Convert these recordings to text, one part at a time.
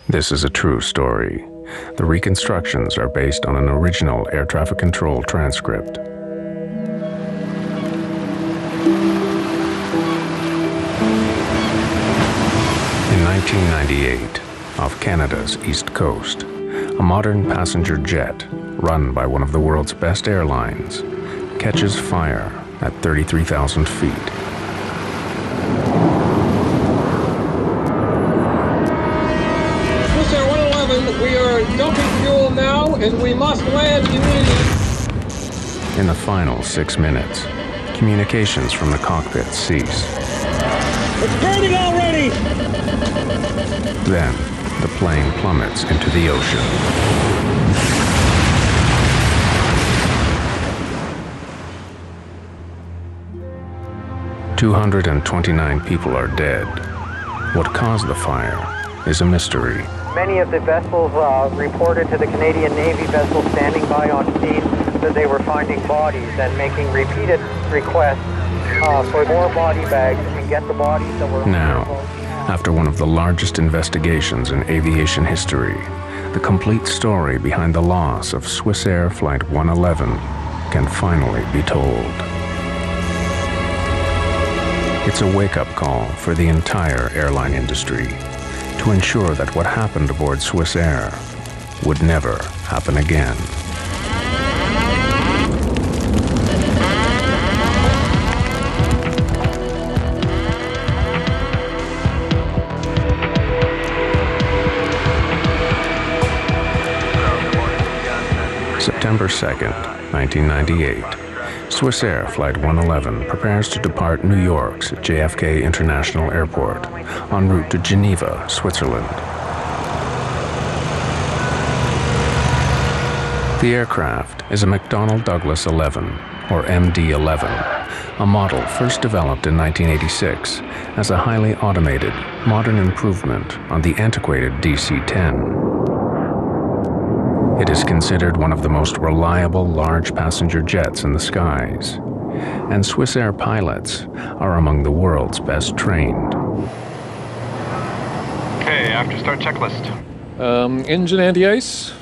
This is a true story. The reconstructions are based on an original air traffic control transcript. In 1998, off Canada's east coast, a modern passenger jet, run by one of the world's best airlines, catches fire at 33,000 feet. We are dumping fuel now, and we must land immediately. In the final 6 minutes, communications from the cockpit cease. It's burning already! Then, the plane plummets into the ocean. "229 people are dead. What caused the fire is a mystery." Many of the vessels reported to the Canadian Navy vessels standing by on scene that they were finding bodies and making repeated requests for more body bags and get the bodies that were... Now, after one of the largest investigations in aviation history, the complete story behind the loss of Swissair Flight 111 can finally be told. It's a wake-up call for the entire airline industry, to ensure that what happened aboard Swissair would never happen again. September 2nd, 1998. Swissair Flight 111 prepares to depart New York's JFK International Airport en route to Geneva, Switzerland. The aircraft is a McDonnell Douglas 11, or MD-11, a model first developed in 1986 as a highly automated, modern improvement on the antiquated DC-10. It is considered one of the most reliable large passenger jets in the skies, and Swissair pilots are among the world's best trained. Okay, after start checklist. Engine anti-ice?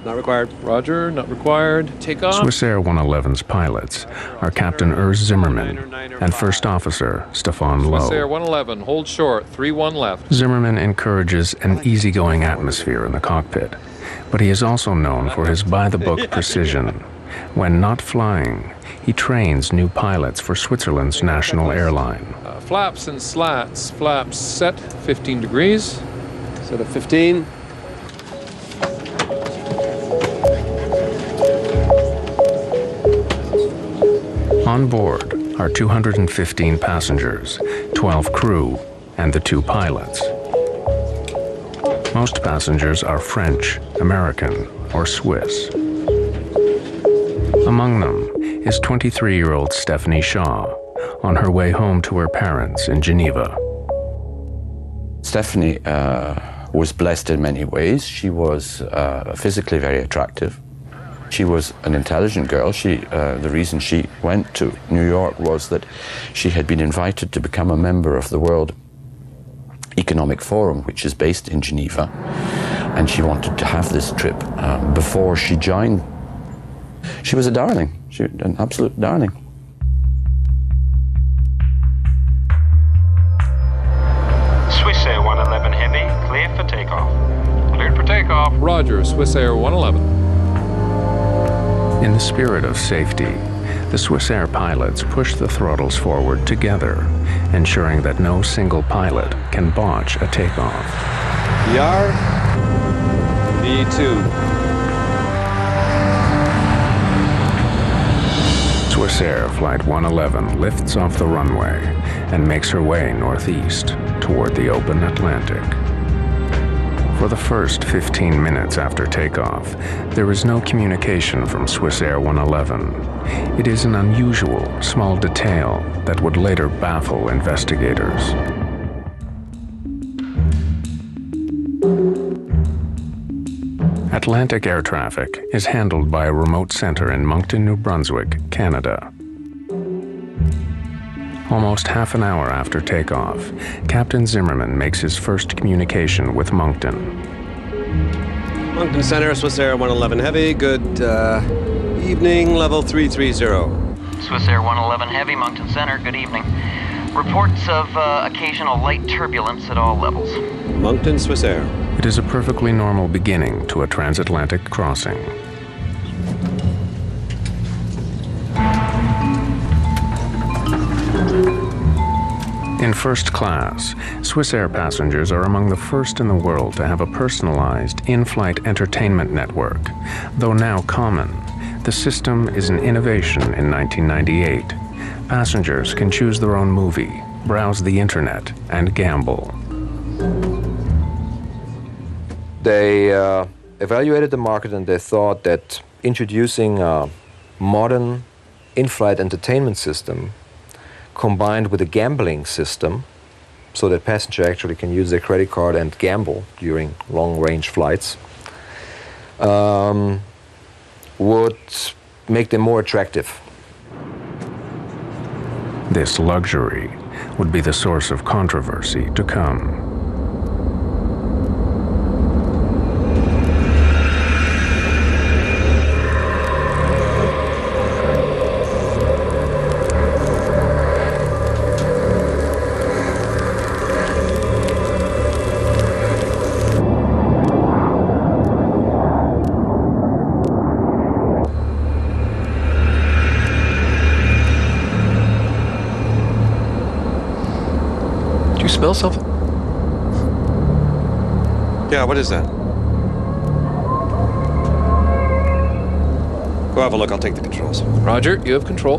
Not required. Roger, not required. Take off. Swissair 111's pilots are Captain Urs Zimmerman and First Officer Stefan Lowe. Swissair 111, hold short, 3-1 left. Zimmerman encourages an easygoing atmosphere in the cockpit, but he is also known for his by-the-book precision. When not flying, he trains new pilots for Switzerland's national airline. Flaps and slats. Flaps set 15 degrees. Set at 15. On board are 215 passengers, 12 crew, and the 2 pilots. Most passengers are French, American, or Swiss. Among them is 23-year-old Stephanie Shaw, on her way home to her parents in Geneva. Stephanie was blessed in many ways. She was physically very attractive. She was an intelligent girl. The reason she went to New York was that she had been invited to become a member of the World Economic Forum, which is based in Geneva, and she wanted to have this trip before she joined. She was a darling, an absolute darling. Swissair 111 Heavy, clear for takeoff. Cleared for takeoff. Roger, Swissair 111. In the spirit of safety, the Swissair pilots push the throttles forward together, ensuring that no single pilot can botch a takeoff. Yard. V2. Swissair Flight 111 lifts off the runway and makes her way northeast toward the open Atlantic. For the first 15 minutes after takeoff, there is no communication from Swissair 111. It is an unusual, small detail that would later baffle investigators. Atlantic air traffic is handled by a remote center in Moncton, New Brunswick, Canada. Almost half an hour after takeoff, Captain Zimmerman makes his first communication with Moncton. Moncton Center, Swiss Air 111 Heavy, good evening, level 330. Swiss Air 111 Heavy, Moncton Center, good evening. Reports of occasional light turbulence at all levels. Moncton, Swiss Air. It is a perfectly normal beginning to a transatlantic crossing. In first class, Swiss Air passengers are among the first in the world to have a personalized in-flight entertainment network. Though now common, the system is an innovation in 1998. Passengers can choose their own movie, browse the internet, and gamble. They evaluated the market and they thought that introducing a modern in-flight entertainment system combined with a gambling system so that passengers actually can use their credit card and gamble during long-range flights would make them more attractive. This luxury would be the source of controversy to come. Smell something? Yeah, what is that? Go have a look, I'll take the controls. Roger, you have control.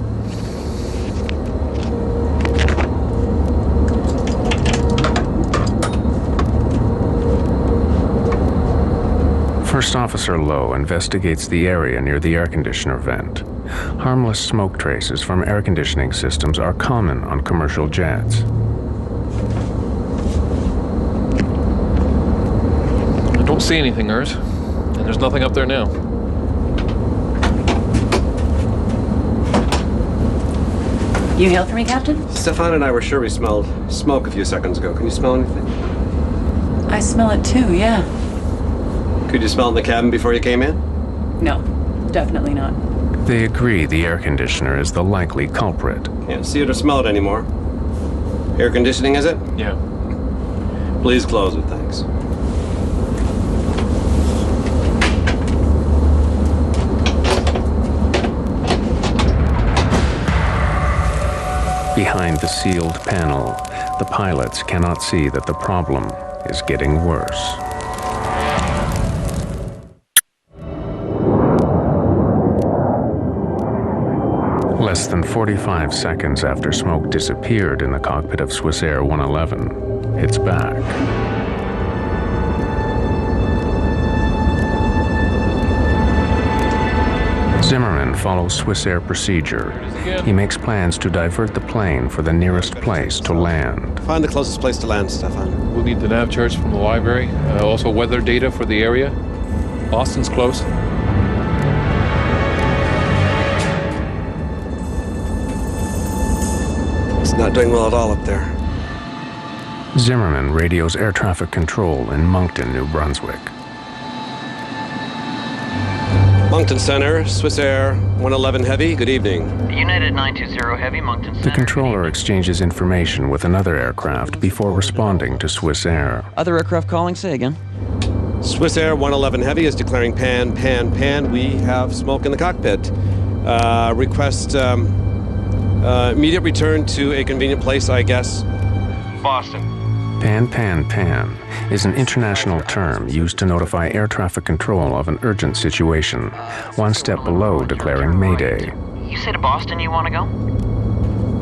First Officer Lowe investigates the area near the air conditioner vent. Harmless smoke traces from air conditioning systems are common on commercial jets. I don't see anything, Urs, and there's nothing up there now. You hail for me, Captain? Stefan and I were sure we smelled smoke a few seconds ago. Can you smell anything? I smell it too, yeah. Could you smell it in the cabin before you came in? No, definitely not. They agree the air conditioner is the likely culprit. Can't see it or smell it anymore. Air conditioning, is it? Yeah. Please close it, thanks. Behind the sealed panel, the pilots cannot see that the problem is getting worse. Less than 45 seconds after smoke disappeared in the cockpit of Swiss Air 111, it's back. Zimmerman follows Swiss Air procedure. He makes plans to divert the plane for the nearest place to land. Find the closest place to land, Stefan. We'll need the nav charts from the library. Also weather data for the area. Boston's close. It's not doing well at all up there. Zimmerman radios air traffic control in Moncton, New Brunswick. Moncton Center, Swiss Air 111 Heavy, good evening. United 920 Heavy, Moncton Center. The controller exchanges information with another aircraft before responding to Swiss Air. Other aircraft calling, say again. Swiss Air 111 Heavy is declaring pan. We have smoke in the cockpit. Request immediate return to a convenient place, I guess. Boston. Pan is an international term used to notify air traffic control of an urgent situation, one step below declaring Mayday. You say to Boston you want to go?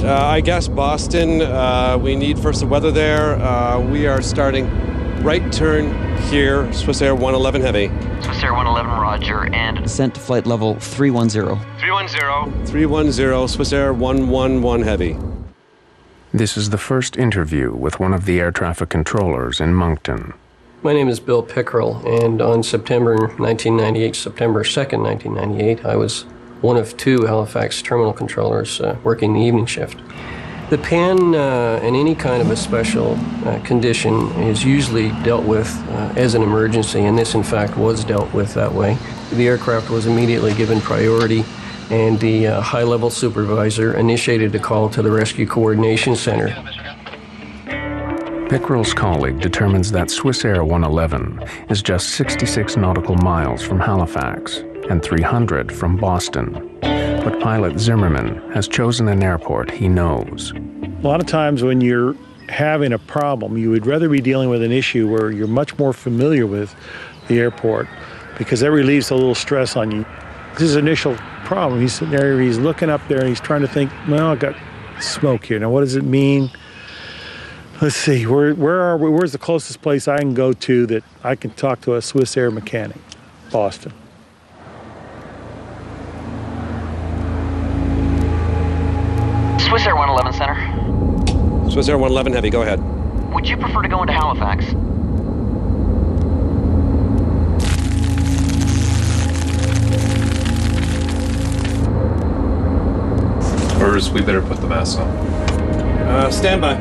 I guess Boston. We need first the weather there. We are starting right turn here, Swiss Air 111 Heavy. Swiss Air 111, roger, and... Descent to flight level 310. 310. 310, Swiss Air 111 Heavy. This is the first interview with one of the air traffic controllers in Moncton. My name is Bill Pickerel, and on September 2nd, 1998, I was one of two Halifax terminal controllers working the evening shift. The pan in any kind of a special condition is usually dealt with as an emergency, and this in fact was dealt with that way. The aircraft was immediately given priority, and the high-level supervisor initiated a call to the Rescue Coordination Center. Pickrell's colleague determines that Swissair 111 is just 66 nautical miles from Halifax and 300 from Boston. But pilot Zimmerman has chosen an airport he knows. A lot of times when you're having a problem, you would rather be dealing with an issue where you're much more familiar with the airport, because that relieves a little stress on you. This is his initial problem. He's sitting there, he's looking up there, and he's trying to think, well, I got smoke here. Now, what does it mean? Let's see, where are we? Where's the closest place I can go to that I can talk to a Swissair mechanic? Boston. Swissair 111 Center. Swissair 111 Heavy, go ahead. Would you prefer to go into Halifax? Or we better put the mask on. Stand by.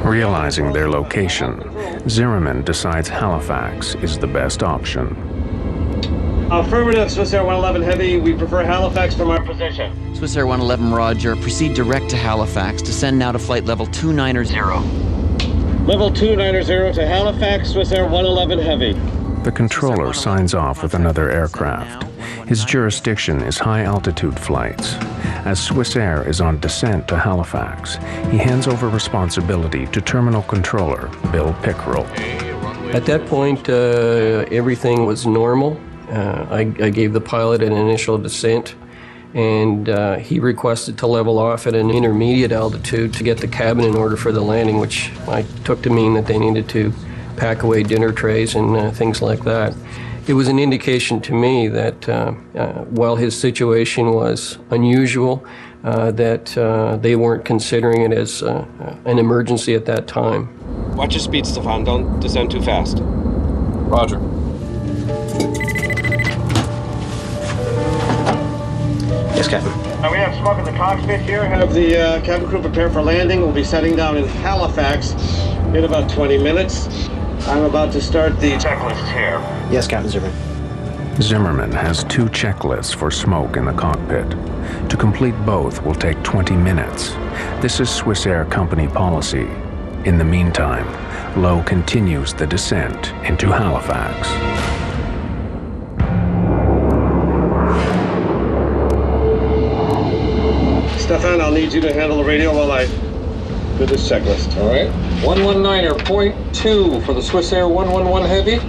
Realizing their location, Zimmerman decides Halifax is the best option. Affirmative, Swissair 111 Heavy. We prefer Halifax from our position. Swissair 111, roger. Proceed direct to Halifax. Descend now to flight level 290. Level 290 to Halifax, Swissair 111 Heavy. The controller signs off with another aircraft. His jurisdiction is high-altitude flights. As Swissair is on descent to Halifax, he hands over responsibility to terminal controller Bill Pickrell. At that point, everything was normal. I gave the pilot an initial descent, and he requested to level off at an intermediate altitude to get the cabin in order for the landing, which I took to mean that they needed to pack away dinner trays and things like that. It was an indication to me that while his situation was unusual, that they weren't considering it as an emergency at that time. Watch your speed, Stefan. Don't descend too fast. Roger. Yes, Captain. We have smoke in the cockpit here. Have the cabin crew prepare for landing. We'll be setting down in Halifax in about 20 minutes. I'm about to start the checklist here. Yes, Captain Zimmerman. Zimmerman has 2 checklists for smoke in the cockpit. To complete both will take 20 minutes. This is Swissair company policy. In the meantime, Lowe continues the descent into Halifax. Stefan, I'll need you to handle the radio while I do this checklist, all right? 119.2 for the Swissair 111 Heavy.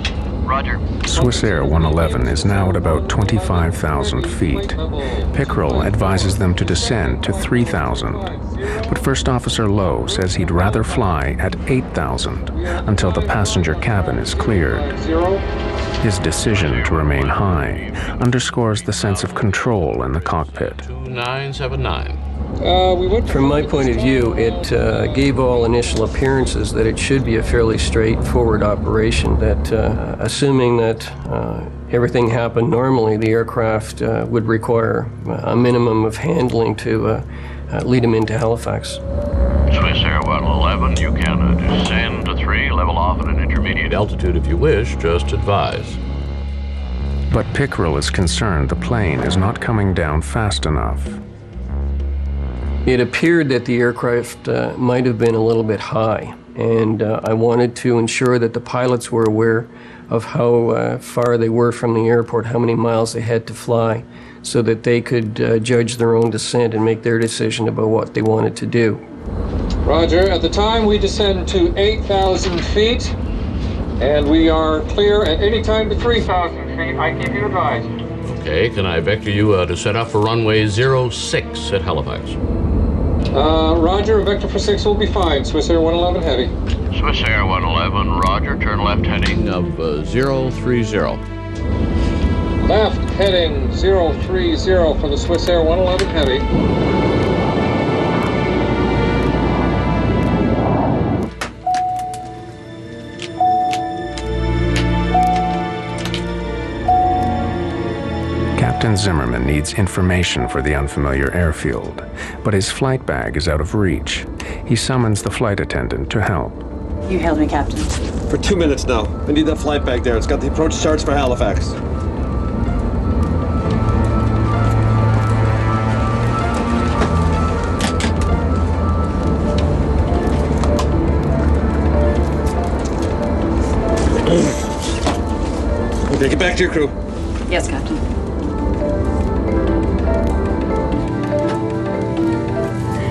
Roger. Swissair 111 is now at about 25,000 feet. Pickrell advises them to descend to 3,000. But First Officer Lowe says he'd rather fly at 8,000 until the passenger cabin is cleared. His decision to remain high underscores the sense of control in the cockpit. 2979. From my point of view, it gave all initial appearances that it should be a fairly straightforward operation, that assuming that everything happened normally, the aircraft would require a minimum of handling to lead them into Halifax. Swissair 111, you can descend to 3, level off at an intermediate altitude if you wish, just advise. But Pickrell is concerned the plane is not coming down fast enough. It appeared that the aircraft might have been a little bit high, and I wanted to ensure that the pilots were aware of how far they were from the airport, how many miles they had to fly, so that they could judge their own descent and make their decision about what they wanted to do. Roger. At the time, we descend to 8,000 feet, and we are clear at any time to 3,000 feet. I keep you advised. Okay, can I vector you to set up for runway 06 at Halifax? Roger, vector for 6 will be fine. Swissair 111 Heavy. Swissair 111, roger, turn left heading of 030. Left heading 030 for the Swissair 111 Heavy. Captain Zimmerman needs information for the unfamiliar airfield, but his flight bag is out of reach. He summons the flight attendant to help. You hailed me, Captain. For 2 minutes now. I need that flight back there. It's got the approach charts for Halifax. Okay, get back to your crew. Yes, Captain.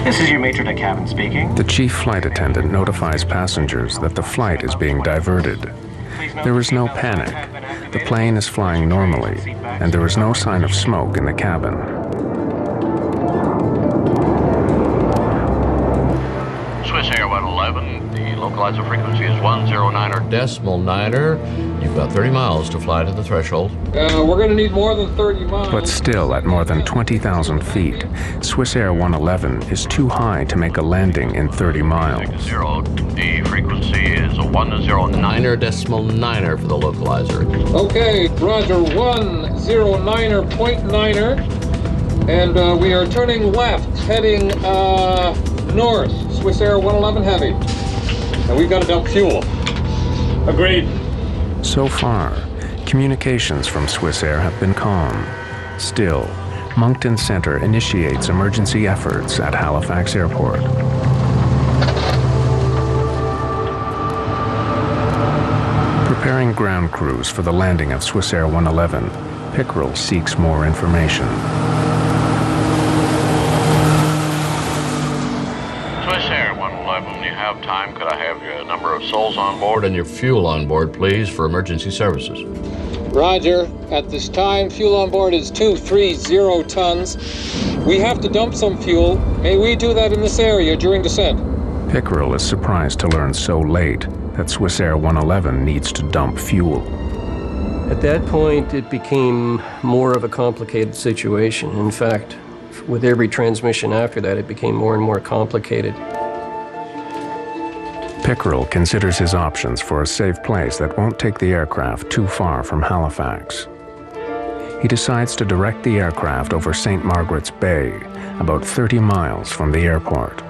This is your maitre d' cabin speaking. The chief flight attendant notifies passengers that the flight is being diverted. There is no panic. The plane is flying normally, and there is no sign of smoke in the cabin. Swiss Air 111, the localizer frequency is 109.9. You've got 30 miles to fly to the threshold. We're going to need more than 30 miles. But still, at more than 20,000 feet, Swiss Air 111 is too high to make a landing in 30 miles. The frequency is a 109.9 for the localizer. Okay, Roger, 109.9, and we are turning left, heading north, Swiss Air 111 Heavy. And we've got to dump fuel. Agreed. So far, communications from Swiss Air have been calm. Still, Moncton Center initiates emergency efforts at Halifax Airport. Preparing ground crews for the landing of Swiss Air 111, Pickerel seeks more information. Swiss Air 111, you have time? Could I have your number of souls on board and your fuel on board, please, for emergency services? Roger. At this time, fuel on board is 230 tons. We have to dump some fuel. May we do that in this area during descent? Pickerel is surprised to learn so late that Swiss Air 111 needs to dump fuel. At that point, it became more of a complicated situation. In fact, with every transmission after that, it became more and more complicated. Pickerel considers his options for a safe place that won't take the aircraft too far from Halifax. He decides to direct the aircraft over St. Margaret's Bay, about 30 miles from the airport.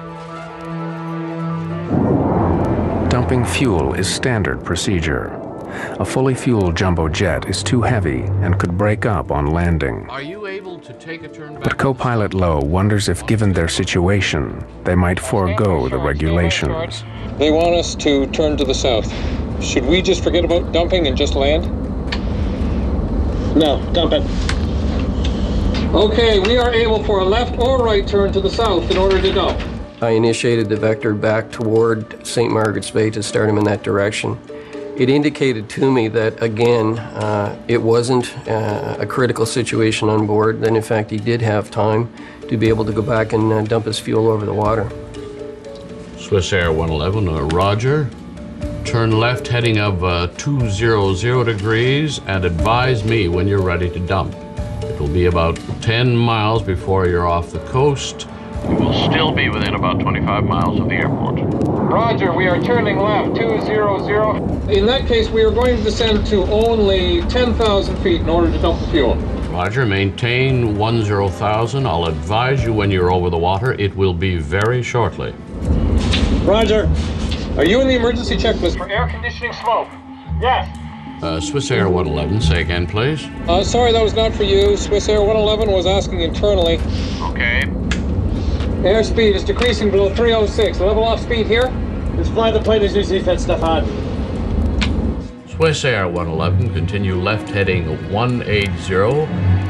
Dumping fuel is standard procedure. A fully fueled jumbo jet is too heavy and could break up on landing. Are you able to take a turn back? But co-pilot Lowe wonders if, given their situation, they might forego the regulations. They want us to turn to the south. Should we just forget about dumping and just land? No, dump it. Okay, we are able for a left or right turn to the south in order to dump. I initiated the vector back toward St. Margaret's Bay to start him in that direction. It indicated to me that, again, it wasn't a critical situation on board, that in fact he did have time to be able to go back and dump his fuel over the water. Swiss Air 111, Roger. Turn left heading of 200 degrees and advise me when you're ready to dump. It will be about 10 miles before you're off the coast. We will still be within about 25 miles of the airport. Roger, we are turning left, 200. In that case, we are going to descend to only 10,000 feet in order to dump the fuel. Roger, maintain 10,000. I'll advise you when you're over the water. It will be very shortly. Roger. Are you in the emergency checklist for air conditioning smoke? Yes. Swiss Air 111, say again, please. Sorry, that was not for you. Swiss Air 111 was asking internally. Okay. Airspeed is decreasing below 306. Level off speed here. Just fly the plane as you see fit, Stefan. Swiss Air 111, continue left heading 180.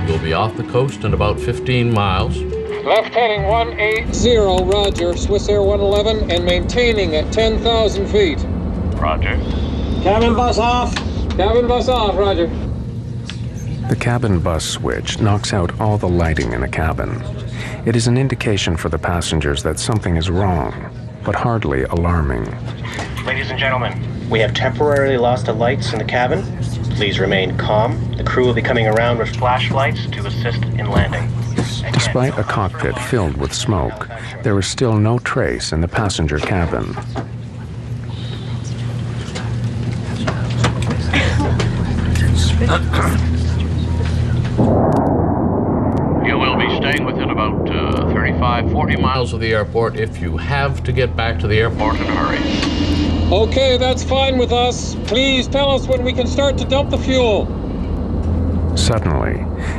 You'll be off the coast in about 15 miles. Left heading 180, roger. Swiss Air 111 and maintaining at 10,000 feet. Roger. Cabin bus off. Cabin bus off, roger. The cabin bus switch knocks out all the lighting in the cabin. It is an indication for the passengers that something is wrong, but hardly alarming. Ladies and gentlemen, we have temporarily lost the lights in the cabin. Please remain calm. The crew will be coming around with flashlights to assist in landing. Despite a cockpit filled with smoke, there is still no trace in the passenger cabin. drive 40 miles of the airport if you have to get back to the airport in a hurry. Okay, that's fine with us. Please tell us when we can start to dump the fuel. Suddenly,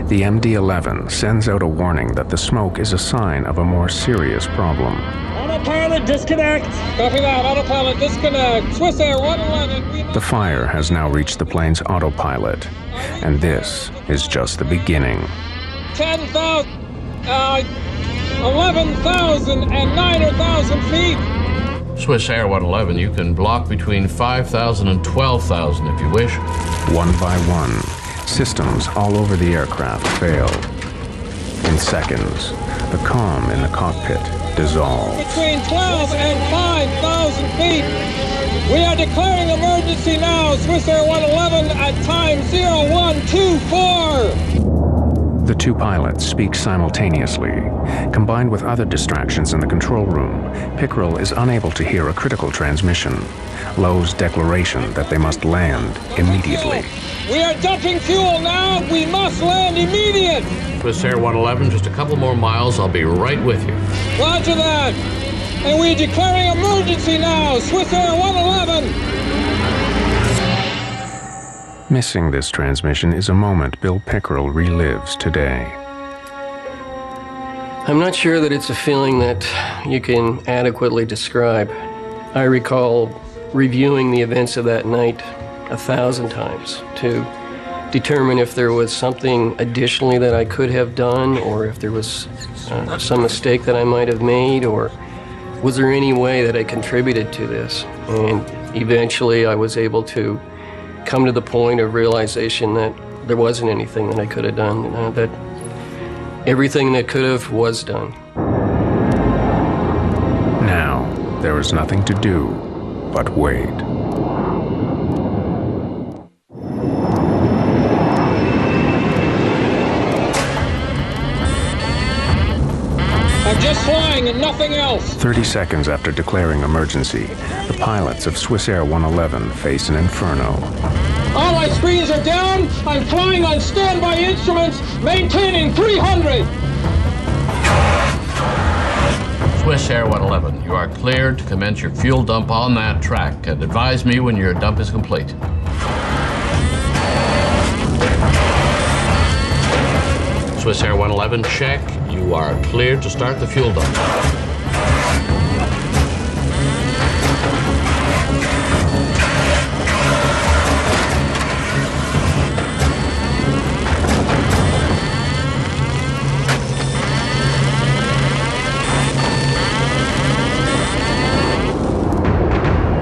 the MD-11 sends out a warning that the smoke is a sign of a more serious problem. Autopilot, disconnect. Copy that, autopilot, disconnect. Swissair 111. The fire has now reached the plane's autopilot, and this is just the beginning. 10,000, 11,000 and 9,000 feet. Swissair 111, you can block between 5,000 and 12,000 if you wish. One by one, systems all over the aircraft fail. In seconds, the comm in the cockpit dissolves. Between 12 and 5,000 feet. We are declaring emergency now. Swissair 111 at time 0124. The two pilots speak simultaneously. Combined with other distractions in the control room, Pickerel is unable to hear a critical transmission. Lowe's declaration that they must land immediately. We are dumping fuel now. We must land immediate. Swissair 111, just a couple more miles. I'll be right with you. Roger that. And we're declaring emergency now. Swissair 111. Missing this transmission is a moment Bill Pickerel relives today. I'm not sure that it's a feeling that you can adequately describe. I recall reviewing the events of that night 1,000 times to determine if there was something additionally that I could have done, or if there was some mistake that I might have made, or was there any way that I contributed to this? And eventually I was able to come to the point of realization that there wasn't anything that I could have done, that everything that could have was done. Now, there is nothing to do but wait. I'm just flying and nothing else. 30 seconds after declaring emergency, the pilots of Swissair 111 face an inferno. All my screens are down. I'm flying on standby instruments, maintaining 300. Swissair 111, you are cleared to commence your fuel dump on that track, and advise me when your dump is complete. Swissair 111, check. You are cleared to start the fuel dump.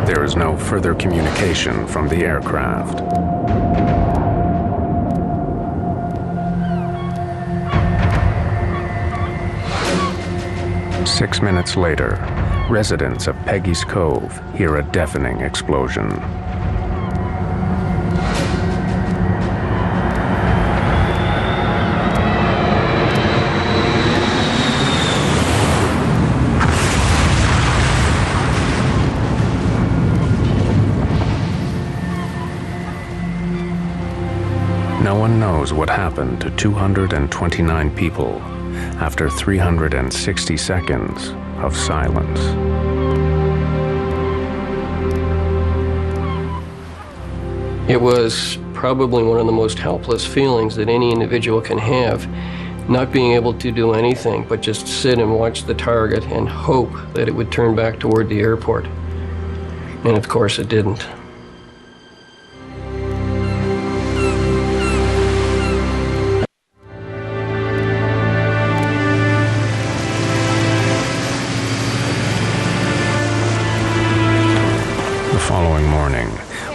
There is no further communication from the aircraft. Six minutes later, residents of Peggy's Cove hear a deafening explosion. No one knows what happened to 229 people after 360 seconds of silence. It was probably one of the most helpless feelings that any individual can have, not being able to do anything but just sit and watch the target and hope that it would turn back toward the airport. And of course it didn't.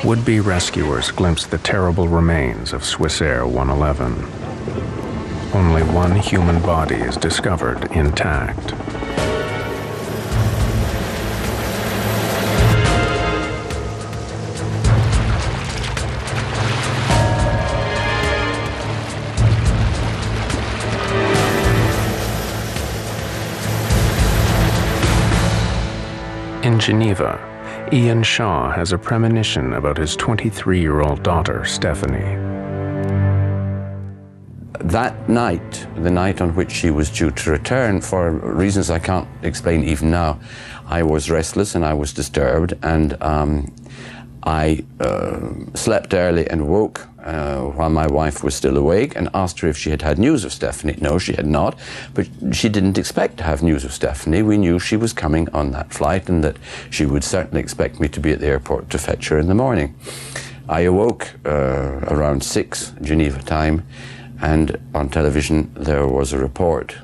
Would-be rescuers glimpsed the terrible remains of Swissair 111. Only one human body is discovered intact. In Geneva, Ian Shaw has a premonition about his 23-year-old daughter, Stephanie. that night, the night on which she was due to return, for reasons I can't explain even now, I was restless and I was disturbed, and I slept early and woke while my wife was still awake and asked her if she had had news of Stephanie. No, she had not, but she didn't expect to have news of Stephanie. We knew she was coming on that flight and that she would certainly expect me to be at the airport to fetch her in the morning. I awoke around 6 Geneva time, and on television there was a report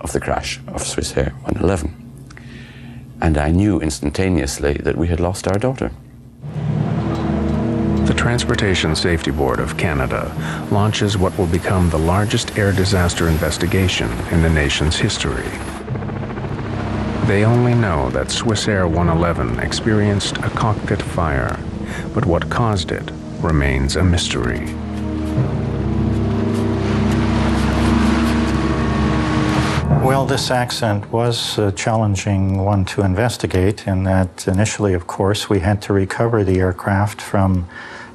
of the crash of Swissair 111. And I knew instantaneously that we had lost our daughter. The Transportation Safety Board of Canada launches what will become the largest air disaster investigation in the nation's history. They only know that Swissair 111 experienced a cockpit fire, but what caused it remains a mystery. Well, this accident was a challenging one to investigate, in that initially, of course, we had to recover the aircraft from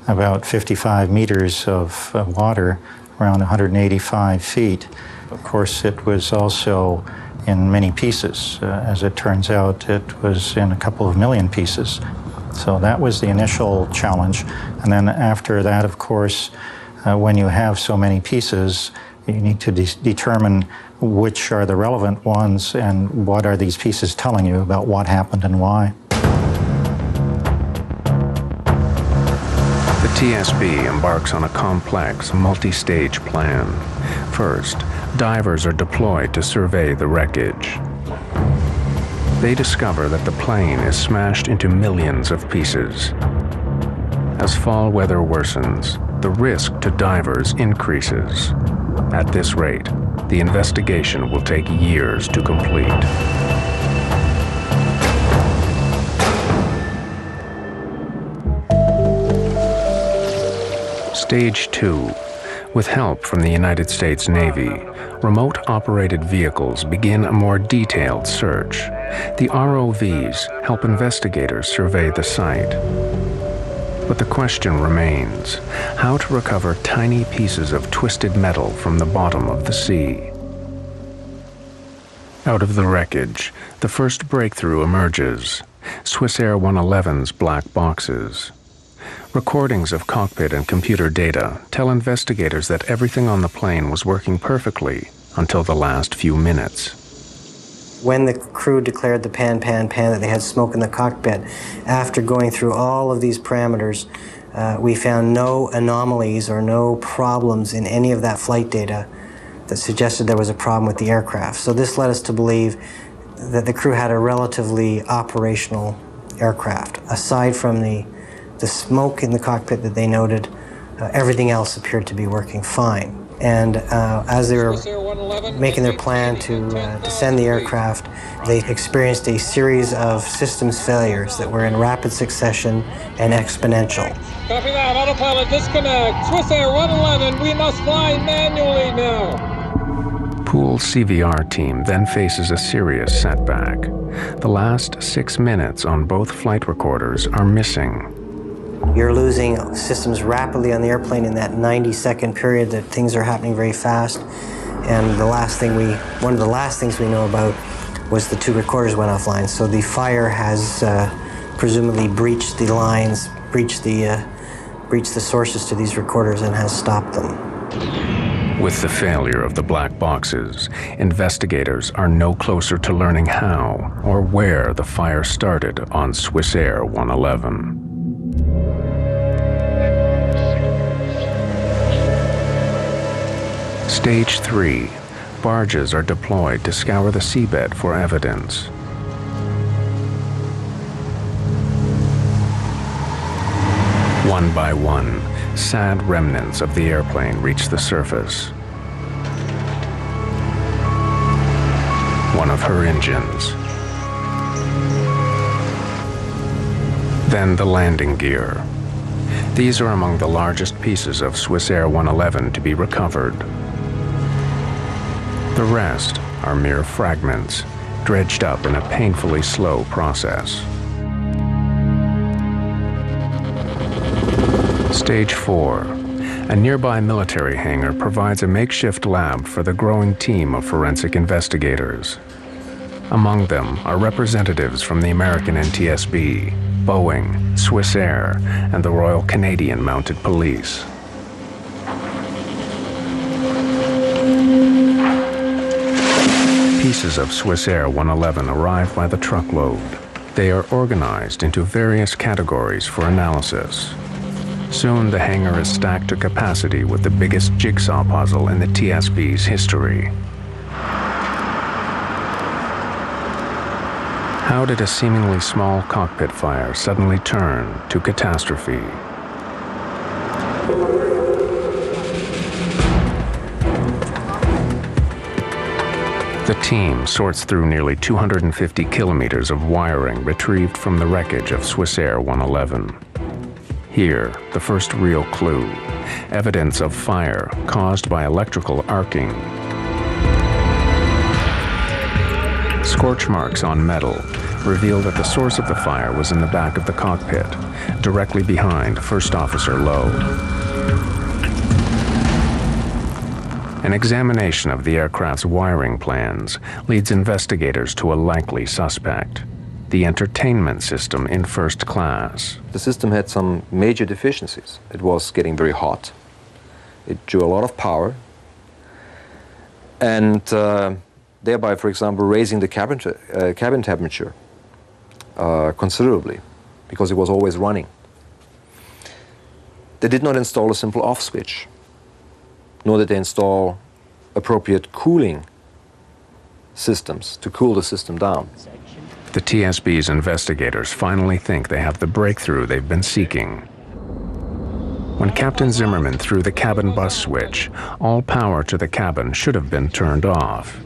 about 55 meters of water, around 185 feet. Of course, it was also in many pieces. As it turns out, it was in a couple of million pieces. So that was the initial challenge. And then after that, of course, when you have so many pieces, you need to determine which are the relevant ones and what are these pieces telling you about what happened and why. The TSB embarks on a complex, multi-stage plan. First, divers are deployed to survey the wreckage. They discover that the plane is smashed into millions of pieces. As fall weather worsens, the risk to divers increases. At this rate, the investigation will take years to complete. Stage 2. With help from the United States Navy, remote-operated vehicles begin a more detailed search. The ROVs help investigators survey the site. But the question remains, how to recover tiny pieces of twisted metal from the bottom of the sea. Out of the wreckage, the first breakthrough emerges: Swissair 111's black boxes. Recordings of cockpit and computer data tell investigators that everything on the plane was working perfectly until the last few minutes. When the crew declared the pan, that they had smoke in the cockpit, after going through all of these parameters, we found no anomalies or no problems in any of that flight data that suggested there was a problem with the aircraft. So this led us to believe that the crew had a relatively operational aircraft. Aside from the smoke in the cockpit that they noted, everything else appeared to be working fine. And as they were making their plan to descend the aircraft, they experienced a series of systems failures that were in rapid succession and exponential. Copy that. Autopilot disconnect. Swissair 111, we must fly manually now. Pool CVR team then faces a serious setback. The last 6 minutes on both flight recorders are missing. You're losing systems rapidly on the airplane in that 90-second period that things are happening very fast. And one of the last things we know about was the 2 recorders went offline. So the fire has presumably breached the lines, breached the sources to these recorders, and has stopped them. With the failure of the black boxes, investigators are no closer to learning how or where the fire started on Swissair 111. Stage 3. Barges are deployed to scour the seabed for evidence. One by one, sad remnants of the airplane reach the surface. One of her engines. Then the landing gear. These are among the largest pieces of Swissair 111 to be recovered. The rest are mere fragments, dredged up in a painfully slow process. Stage 4. A nearby military hangar provides a makeshift lab for the growing team of forensic investigators. Among them are representatives from the American NTSB, Boeing, Swissair, and the Royal Canadian Mounted Police. Pieces of Swissair 111 arrive by the truckload. They are organized into various categories for analysis. Soon the hangar is stacked to capacity with the biggest jigsaw puzzle in the TSB's history. How did a seemingly small cockpit fire suddenly turn to catastrophe? The team sorts through nearly 250 kilometers of wiring retrieved from the wreckage of Swissair 111. Here, the first real clue, evidence of fire caused by electrical arcing. Scorch marks on metal reveal that the source of the fire was in the back of the cockpit, directly behind First Officer Lowe. An examination of the aircraft's wiring plans leads investigators to a likely suspect, the entertainment system in first class. The system had some major deficiencies. It was getting very hot. It drew a lot of power. And thereby, for example, raising the cabin temperature considerably, because it was always running. They did not install a simple off switch, nor did they install appropriate cooling systems to cool the system down. The TSB's investigators finally think they have the breakthrough they've been seeking. When Captain Zimmerman threw the cabin bus switch, all power to the cabin should have been turned off,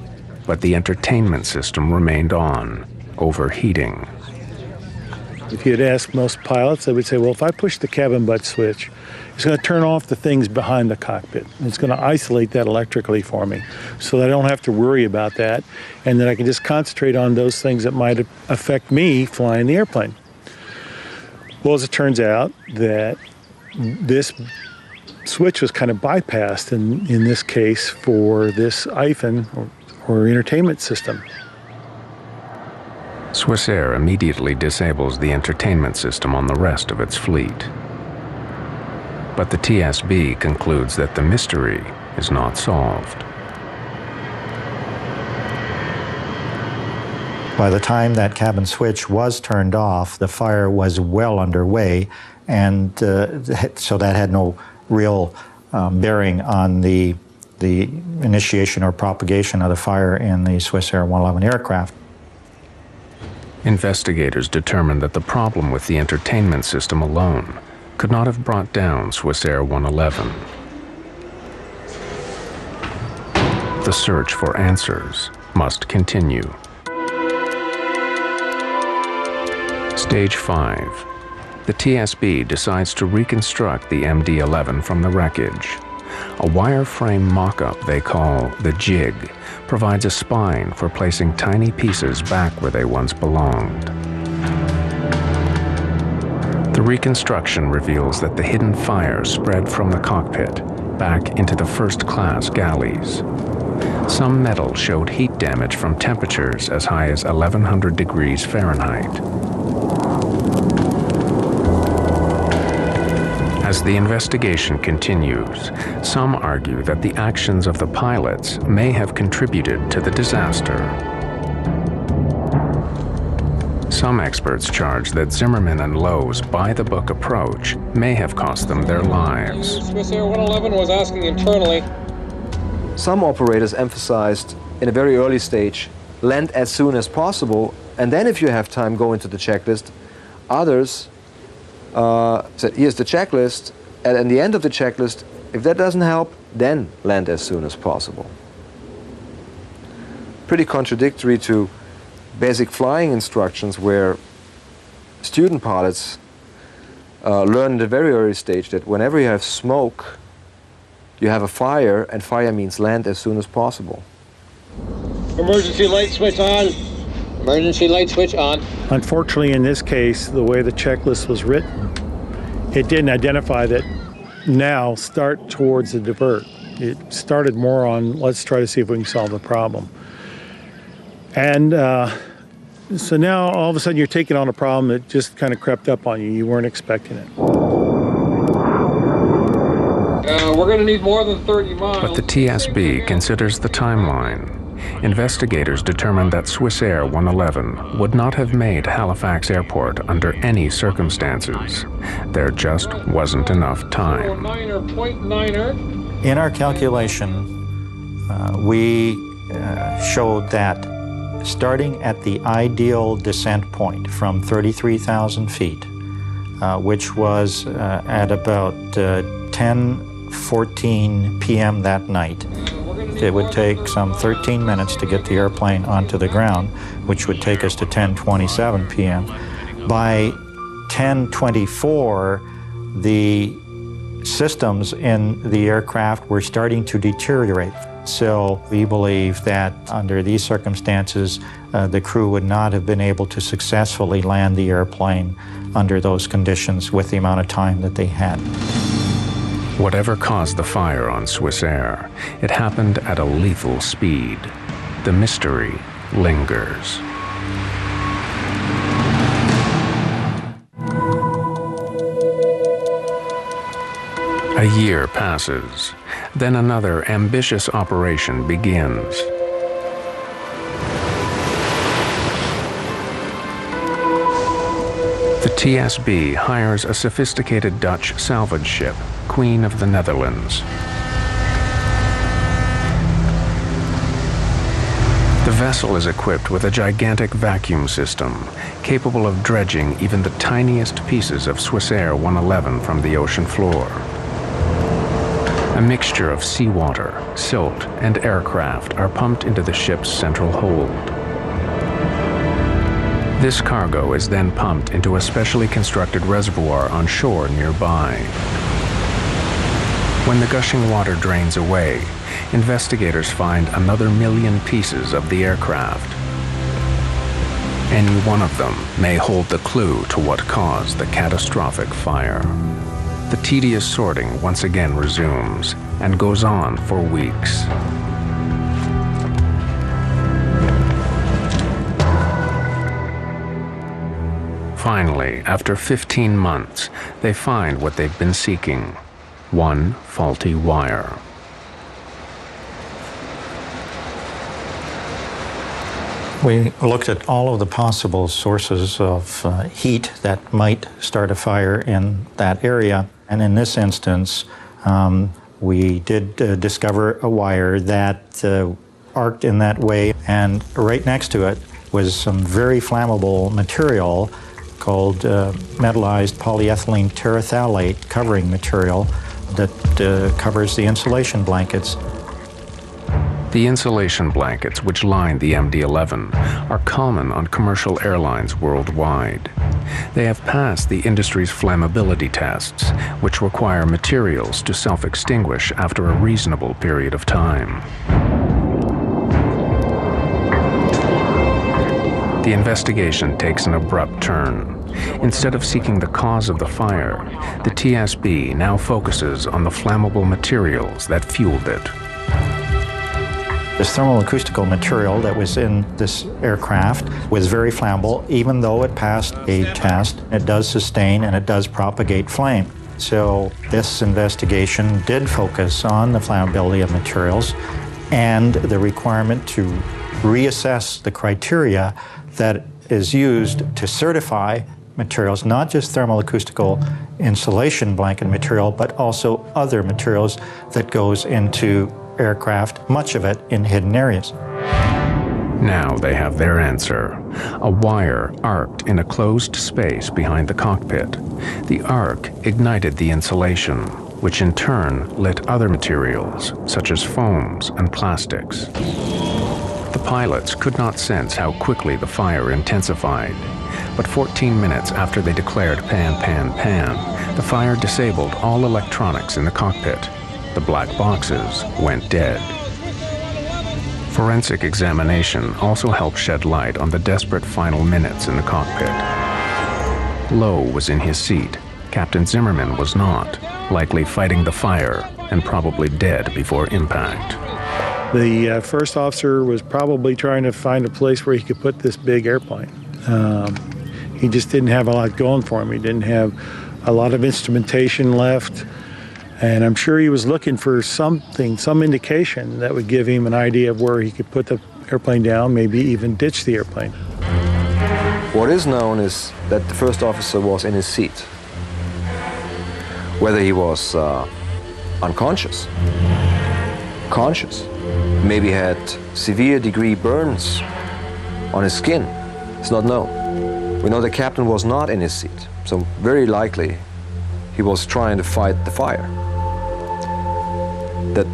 but the entertainment system remained on, overheating. If you had asked most pilots, they would say, well, if I push the cabin butt switch, it's going to turn off the things behind the cockpit. It's going to isolate that electrically for me so that I don't have to worry about that, and that I can just concentrate on those things that might affect me flying the airplane. Well, as it turns out, that this switch was kind of bypassed in this case for this IFIN, or entertainment system. Swissair immediately disables the entertainment system on the rest of its fleet. But the TSB concludes that the mystery is not solved. By the time that cabin switch was turned off, the fire was well underway, and so that had no real bearing on the initiation or propagation of the fire in the Swissair 111 aircraft. Investigators determined that the problem with the entertainment system alone could not have brought down Swissair 111. The search for answers must continue. Stage 5. The TSB decides to reconstruct the MD-11 from the wreckage. A wireframe mock-up they call the jig provides a spine for placing tiny pieces back where they once belonged. The reconstruction reveals that the hidden fire spread from the cockpit back into the first-class galleys. Some metal showed heat damage from temperatures as high as 1100 degrees Fahrenheit. As the investigation continues, some argue that the actions of the pilots may have contributed to the disaster. Some experts charge that Zimmerman and Lowe's by-the-book approach may have cost them their lives. Swissair 111 was asking internally. Some operators emphasized in a very early stage, land as soon as possible, and then if you have time, go into the checklist. Others said, here's the checklist, and at the end of the checklist, if that doesn't help, then land as soon as possible. Pretty contradictory to basic flying instructions where student pilots learn at a very early stage that whenever you have smoke, you have a fire, and fire means land as soon as possible. Emergency light switch on. Emergency light switch on. Unfortunately, in this case, the way the checklist was written, it didn't identify that now start towards the divert. It started more on, let's try to see if we can solve the problem. And so now all of a sudden you're taking on a problem that just kind of crept up on you. You weren't expecting it. We're going to need more than 30 miles. But the TSB considers the timeline. Investigators determined that Swissair 111 would not have made Halifax Airport under any circumstances. There just wasn't enough time. In our calculation, we showed that starting at the ideal descent point from 33,000 feet, which was at about 10:14 p.m. that night, it would take some 13 minutes to get the airplane onto the ground, which would take us to 10:27 p.m. By 10:24, the systems in the aircraft were starting to deteriorate. So we believe that under these circumstances, the crew would not have been able to successfully land the airplane under those conditions with the amount of time that they had. Whatever caused the fire on Swissair, it happened at a lethal speed. The mystery lingers. A year passes. Then another ambitious operation begins. The TSB hires a sophisticated Dutch salvage ship, Queen of the Netherlands. The vessel is equipped with a gigantic vacuum system, capable of dredging even the tiniest pieces of Swissair 111 from the ocean floor. A mixture of seawater, silt, and aircraft are pumped into the ship's central hold. This cargo is then pumped into a specially constructed reservoir on shore nearby. When the gushing water drains away, investigators find another million pieces of the aircraft. Any one of them may hold the clue to what caused the catastrophic fire. The tedious sorting once again resumes and goes on for weeks. Finally, after 15 months, they find what they've been seeking: one faulty wire. We looked at all of the possible sources of heat that might start a fire in that area. And in this instance, we did discover a wire that arced in that way. And right next to it was some very flammable material called metallized polyethylene terephthalate covering material that covers the insulation blankets. The insulation blankets which line the MD-11 are common on commercial airlines worldwide. They have passed the industry's flammability tests, which require materials to self-extinguish after a reasonable period of time. The investigation takes an abrupt turn. Instead of seeking the cause of the fire, the TSB now focuses on the flammable materials that fueled it. This thermal-acoustical material that was in this aircraft was very flammable. Even though it passed a test, it does sustain and it does propagate flame. So this investigation did focus on the flammability of materials and the requirement to reassess the criteria that is used to certify materials, not just thermal-acoustical insulation blanket material, but also other materials that goes into aircraft, much of it in hidden areas. Now they have their answer. A wire arced in a closed space behind the cockpit. The arc ignited the insulation, which in turn lit other materials, such as foams and plastics. The pilots could not sense how quickly the fire intensified, but 14 minutes after they declared pan, pan, pan, the fire disabled all electronics in the cockpit. The black boxes went dead. Forensic examination also helped shed light on the desperate final minutes in the cockpit. Lowe was in his seat. Captain Zimmerman was not. likely fighting the fire and probably dead before impact. The first officer was probably trying to find a place where he could put this big airplane. He just didn't have a lot going for him. He didn't have a lot of instrumentation left. And I'm sure he was looking for something, some indication that would give him an idea of where he could put the airplane down, maybe even ditch the airplane. What is known is that the first officer was in his seat. Whether he was unconscious, conscious, maybe had severe degree burns on his skin, it's not known. We know the captain was not in his seat, so very likely he was trying to fight the fire. That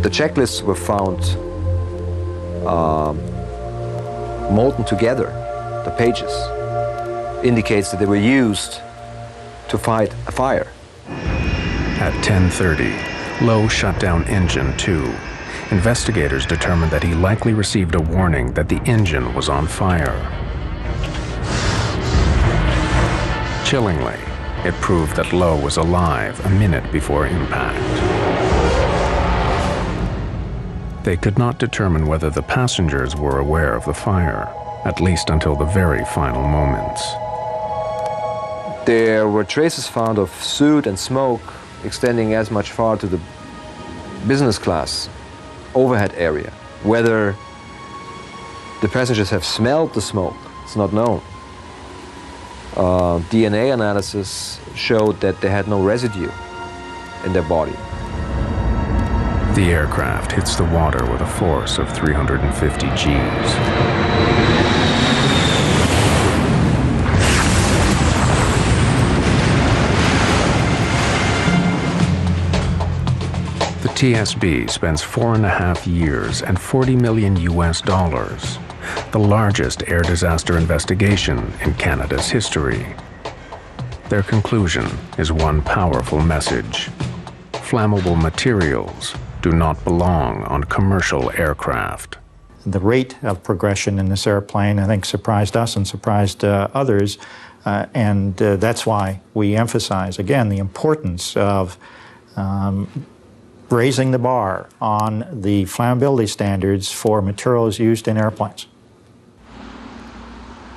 the checklists were found molten together, the pages, indicates that they were used to fight a fire. At 10:30, Lowe shut down engine 2. Investigators determined that he likely received a warning that the engine was on fire. Chillingly, it proved that Lowe was alive a minute before impact. They could not determine whether the passengers were aware of the fire, at least until the very final moments. There were traces found of soot and smoke extending as much far to the business class overhead area. Whether the passengers have smelled the smoke, it's not known. DNA analysis showed that they had no residue in their body. The aircraft hits the water with a force of 350 Gs. The TSB spends 4.5 years and $40 million US, the largest air disaster investigation in Canada's history. Their conclusion is one powerful message: flammable materials do not belong on commercial aircraft. The rate of progression in this airplane, I think, surprised us and surprised others, and that's why we emphasize, again, the importance of raising the bar on the flammability standards for materials used in airplanes.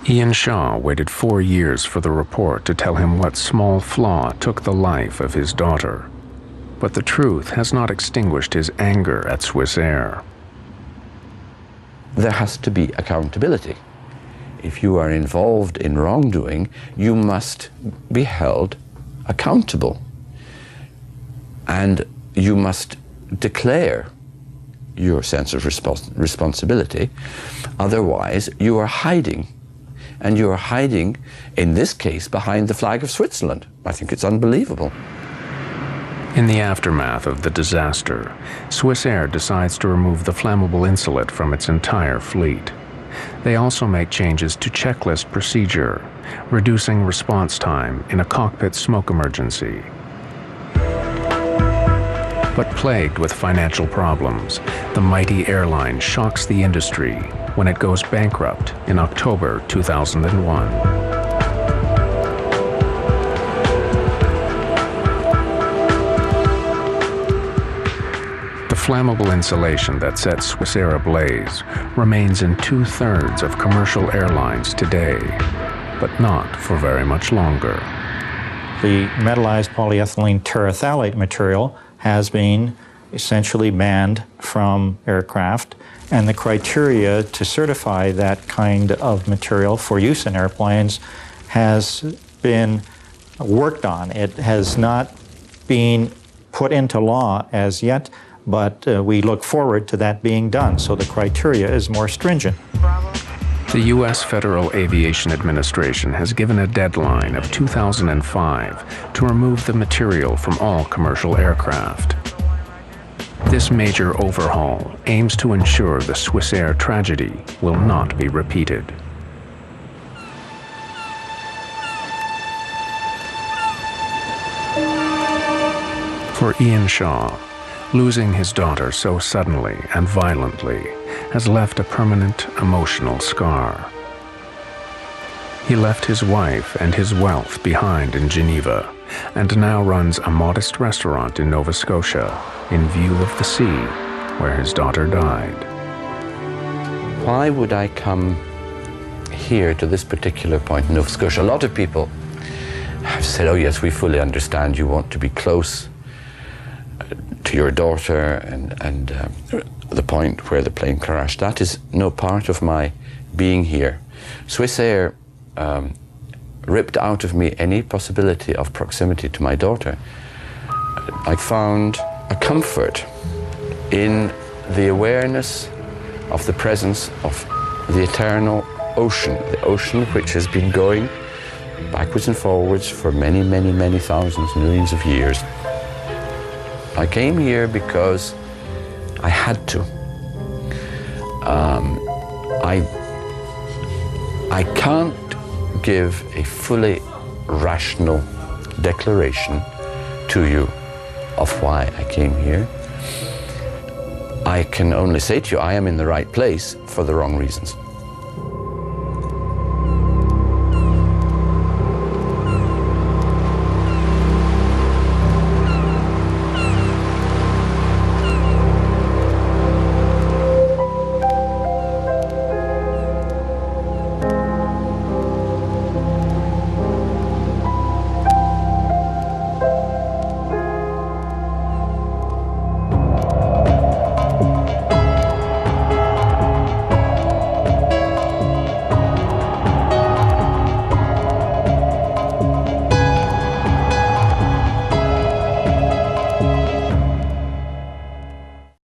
Ian Shaw waited 4 years for the report to tell him what small flaw took the life of his daughter. But the truth has not extinguished his anger at Swissair. There has to be accountability. If you are involved in wrongdoing, you must be held accountable. And you must declare your sense of responsibility. Otherwise, you are hiding. And you are hiding, in this case, behind the flag of Switzerland. I think it's unbelievable. In the aftermath of the disaster, Swissair decides to remove the flammable insulate from its entire fleet. They also make changes to checklist procedure, reducing response time in a cockpit smoke emergency. But plagued with financial problems, the mighty airline shocks the industry when it goes bankrupt in October 2001. The flammable insulation that sets Swissair ablaze remains in 2/3 of commercial airlines today, but not for very much longer. The metallized polyethylene terephthalate material has been essentially banned from aircraft, and the criteria to certify that kind of material for use in airplanes has been worked on. It has not been put into law as yet, but we look forward to that being done, so the criteria is more stringent. The U.S. Federal Aviation Administration has given a deadline of 2005 to remove the material from all commercial aircraft. This major overhaul aims to ensure the Swissair tragedy will not be repeated. For Ian Shaw, losing his daughter so suddenly and violently has left a permanent emotional scar. He left his wife and his wealth behind in Geneva and now runs a modest restaurant in Nova Scotia in view of the sea where his daughter died. Why would I come here to this particular point in Nova Scotia? A lot of people have said, oh yes, we fully understand you want to be close to your daughter and the point where the plane crashed. That is no part of my being here. Swissair ripped out of me any possibility of proximity to my daughter. I found a comfort in the awareness of the presence of the eternal ocean, the ocean which has been going backwards and forwards for many, many, many thousands, millions of years. I came here because I had to. I can't give a fully rational declaration to you of why I came here. I can only say to you, I am in the right place for the wrong reasons.